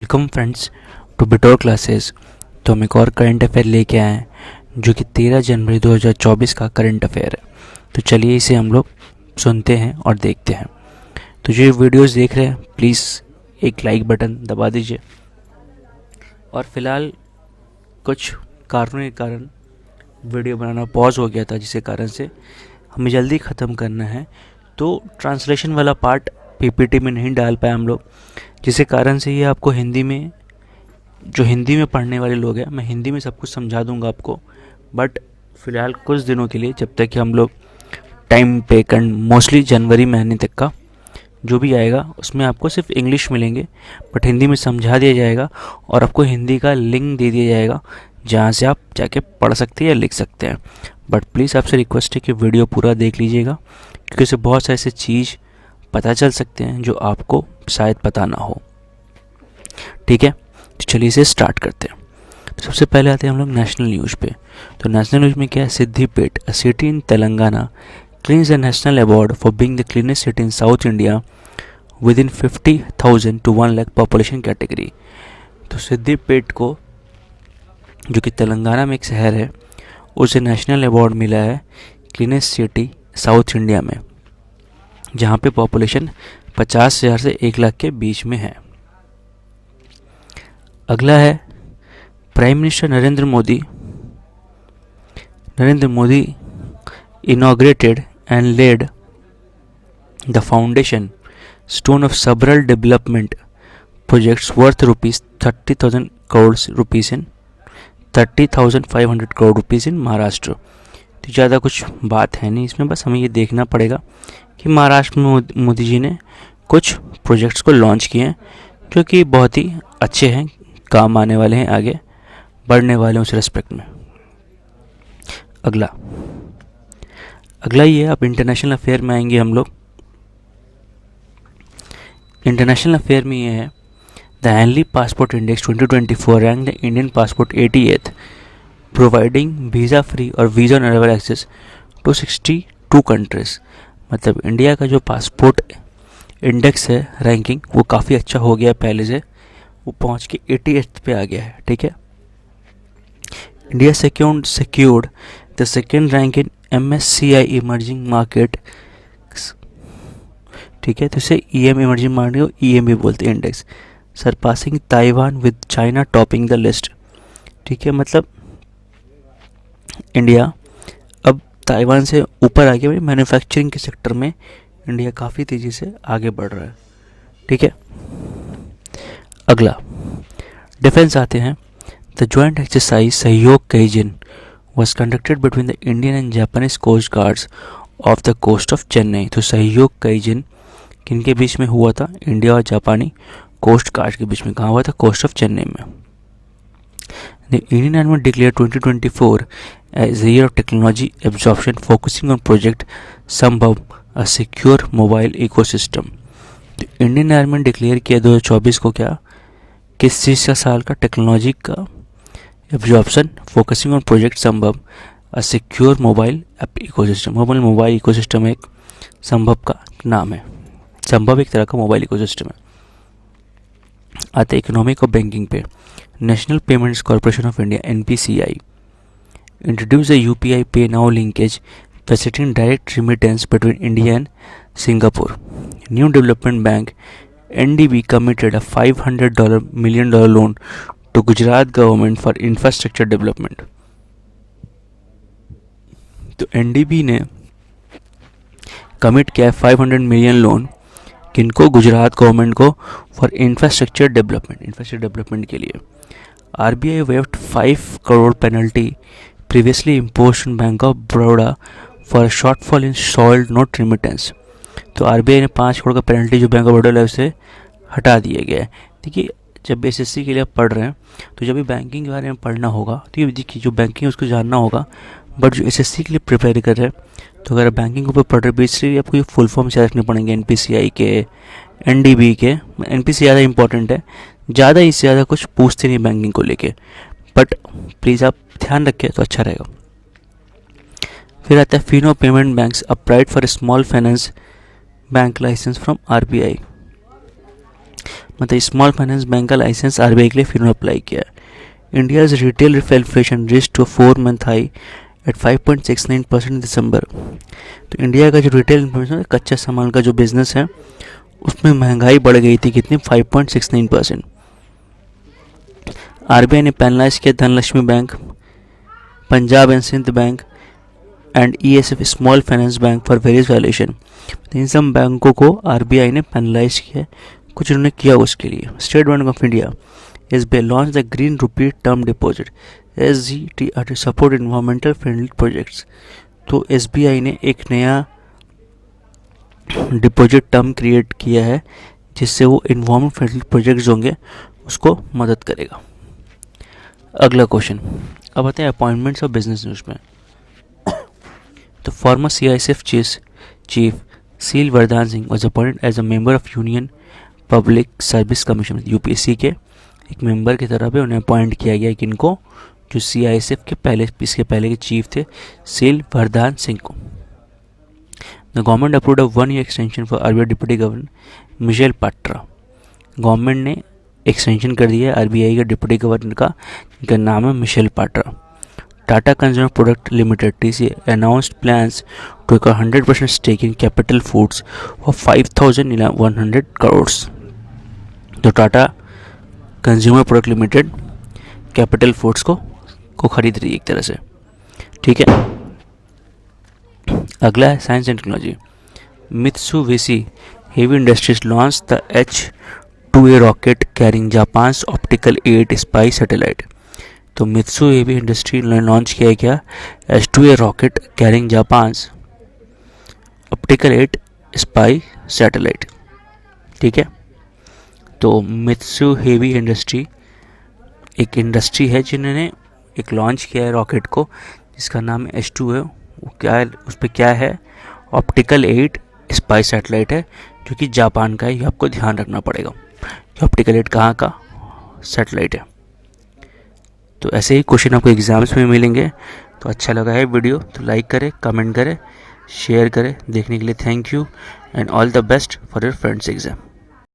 Welcome friends to बिटोर classes. तो हम एक और करंट अफेयर लेके आए हैं जो कि 13 जनवरी 2024 का करंट अफेयर है। तो चलिए इसे हम लोग सुनते हैं और देखते हैं। तो जो ये वीडियोस देख रहे हैं प्लीज़ एक लाइक बटन दबा दीजिए। और फिलहाल कुछ कारणों के कारण वीडियो बनाना पॉज हो गया था, जिसके कारण से हमें जल्दी ख़त्म करना है। तो ट्रांसलेशन वाला पार्ट पीपीटी में नहीं डाल पाए हम लोग, जिसके कारण से ये आपको हिंदी में, जो हिंदी में पढ़ने वाले लोग हैं, मैं हिंदी में सब कुछ समझा दूंगा आपको। बट फ़िलहाल कुछ दिनों के लिए, जब तक कि हम लोग टाइम पे मोस्टली जनवरी महीने तक का जो भी आएगा उसमें आपको सिर्फ इंग्लिश मिलेंगे, बट हिंदी में समझा दिया जाएगा और आपको हिंदी का लिंक दे दिया जाएगा जहाँ से आप जाके पढ़ सकते हैं या लिख सकते हैं। बट प्लीज़ आपसे रिक्वेस्ट है कि वीडियो पूरा देख लीजिएगा, क्योंकि इससे बहुत सारे ऐसे चीज़ पता चल सकते हैं जो आपको शायद पता ना हो। ठीक है, तो चलिए इसे स्टार्ट करते हैं। तो सबसे पहले आते हैं हम लोग नेशनल न्यूज़ पे। तो नेशनल न्यूज़ में क्या है, सिद्धिपेट अ city in Telangana cleans the national award for being the cleanest city in south India with in 50,000 to 1 lakh population category. तो सिद्धिपेट को, जो कि तेलंगाना में एक शहर है, उसे नेशनल अवार्ड मिला है क्लीनेस्ट सिटी साउथ इंडिया में, जहाँ पे पॉपुलेशन 50,000 से 1 लाख के बीच में है। अगला है prime minister Narendra Modi inaugurated and laid the foundation stone of several development projects worth rupees 30,000 crores rupees in 30,500 crore rupees in Maharashtra. तो ज़्यादा कुछ बात है नहीं इसमें, बस हमें ये देखना पड़ेगा कि महाराष्ट्र में मोदी जी ने कुछ प्रोजेक्ट्स को लॉन्च किए हैं जो कि बहुत ही अच्छे हैं, काम आने वाले हैं, आगे बढ़ने वाले हैं उस रेस्पेक्ट में। अगला ये अब इंटरनेशनल अफेयर में आएंगे हम लोग। इंटरनेशनल अफेयर में ये है, the Henley passport index 2024 rank the Indian passport 88th, providing visa free और visa on arrival access to 62 countries. मतलब इंडिया का जो पासपोर्ट इंडेक्स है, रैंकिंग, वो काफ़ी अच्छा हो गया है पहले से, वो पहुंच के 88th पे आ गया है। ठीक है, India secured the second rank in MSCI emerging market. ठीक है, तो इसे EM इमर्जिंग मार्केट को EM भी बोलते हैं index, surpassing Taiwan with China topping the list. ठीक है, मतलब इंडिया अब ताइवान से ऊपर आ गया, मैन्युफैक्चरिंग के सेक्टर में इंडिया काफ़ी तेज़ी से आगे बढ़ रहा है। ठीक है, अगला डिफेंस आते हैं। द जॉइंट एक्सरसाइज सहयोग कईजिन was conducted between the Indian and Japanese coast guards off the coast of Chennai। तो सहयोग कईजिन किनके बीच में हुआ था, इंडिया और जापानी कोस्ट गार्ड के बीच में। कहाँ हुआ था, कोस्ट ऑफ चेन्नई में। The Indian Army declared 2024 as the year of technology absorption, focusing on project संभव, a secure mobile ecosystem। तो इंडियन आर्मी ने डिक्लेयर किया 2024 को क्या, किस चीज़ का साल का, टेक्नोलॉजी का एब्जॉर्प्शन, फोकसिंग ऑन प्रोजेक्ट संभव, a secure mobile app ecosystem. Mobile ecosystem एक संभव का नाम है, संभव एक तरह का मोबाइल इकोसिस्टम है। आते इकोनॉमिक और बैंकिंग पे। National payments corporation of India NPCI introduce the UPI पे now linkage facilitating direct remittance between India and Singapore. New development bank NDB committed a $500 million loan to Gujarat government for infrastructure development. तो NDB ने commit किया है 500 million loan, किनको, Gujarat government को, for infrastructure development के लिए। RBI waived 5 crore penalty previously imposed on bank of Baroda for shortfall in solved note remittance. तो RBI ने 5 करोड़ का पेनल्टी जो बैंक ऑफ बड़ौदा है उसे हटा दिया गया है। देखिए, जब SSC के लिए आप पढ़ रहे हैं तो जब भी बैंकिंग के बारे में पढ़ना होगा तो ये देखिए, जो बैंकिंग है उसको जानना होगा। बट जो SSC के लिए प्रिपेयर कर रहे हैं, तो अगर आप बैंकिंग के ऊपर पढ़ रहे हैं बेसिकली आपको ये फुल फॉर्म से रखने पड़ेंगे, NPCI के, NDB के। NPCI ज़्यादा इंपॉर्टेंट है, ज़्यादा इससे ज़्यादा कुछ पूछते नहीं बैंकिंग को लेके, बट प्लीज़ आप ध्यान रखें तो अच्छा रहेगा। फिर आता है Fino payment banks applied for small finance bank licence from RBI। मतलब स्मॉल फाइनेंस बैंक का लाइसेंस आरबीआई के लिए फिर अप्लाई किया है। India's retail inflation reach to 4 month high at 5.69% in December. तो इंडिया का जो रिटेल इन्फ्लेशन, कच्चा सामान का जो बिजनेस है, उसमें महंगाई बढ़ गई थी कितनी, 5.69%। आरबीआई ने पैनलाइज किया Dhanlaxmi bank, Punjab and Sind bank and ESF small finance bank for various violation. इन सब बैंकों को आरबीआई ने पैनलाइज किया, कुछ उन्होंने किया उसके लिए। State bank of India SBI launched the Green Rupee Term Deposit SGTR to support environmental friendly projects। तो SBI ने एक नया डिपॉजिट टर्म क्रिएट किया है जिससे वो इन्वायरमेंट फ्रेंडली प्रोजेक्ट्स होंगे उसको मदद करेगा। अगला क्वेश्चन, अब आते हैं अपॉइंटमेंट्स ऑफ बिजनेस न्यूज़ में। तो farmer CISF chief Sheel Vardhan Singh was appointed as a member of Union Public Service Commission, UPSC के एक मेंबर की तरह पे उन्हें अपॉइंट किया गया कि इनको, जो CISF के पहले, इसके पहले के चीफ थे, सील वरदान सिंह को। The government approved a 1 year extension for RBI deputy governor Michelle Patra. Government ने एक्सटेंशन कर दिया है आरबीआई के डिप्टी गवर्नर का, जिनका नाम है Michael Patra. Tata Consumer Product Limited TCA announced plans to acquire 100% stake in Capital Foods for 5,100 crores। तो Tata Consumer Product limited capital foods को खरीद रही है एक तरह से, ठीक है। अगला है science and technology. Mitsubishi heavy industries launch the H2A rocket carrying Japan's optical 8 spy satellite. तो मित्सु हेवी इंडस्ट्री ने लॉन्च किया क्या, H2A rocket carrying Japan's optical 8 spy satellite, ठीक है। तो मित्सु हेवी इंडस्ट्री एक इंडस्ट्री है जिन्होंने एक लॉन्च किया है रॉकेट को जिसका नाम H2A। वो क्या है, उस पर क्या है, ऑप्टिकल 8 स्पाई सैटेलाइट है जो कि जापान का है, ये आपको ध्यान रखना पड़ेगा कि ऑप्टिकल 8 कहाँ का सैटेलाइट है। तो ऐसे ही क्वेश्चन आपको एग्जाम्स में मिलेंगे। तो अच्छा लगा है वीडियो तो लाइक करें, कमेंट करें, शेयर करें। देखने के लिए thank you and all the best for your friends exam.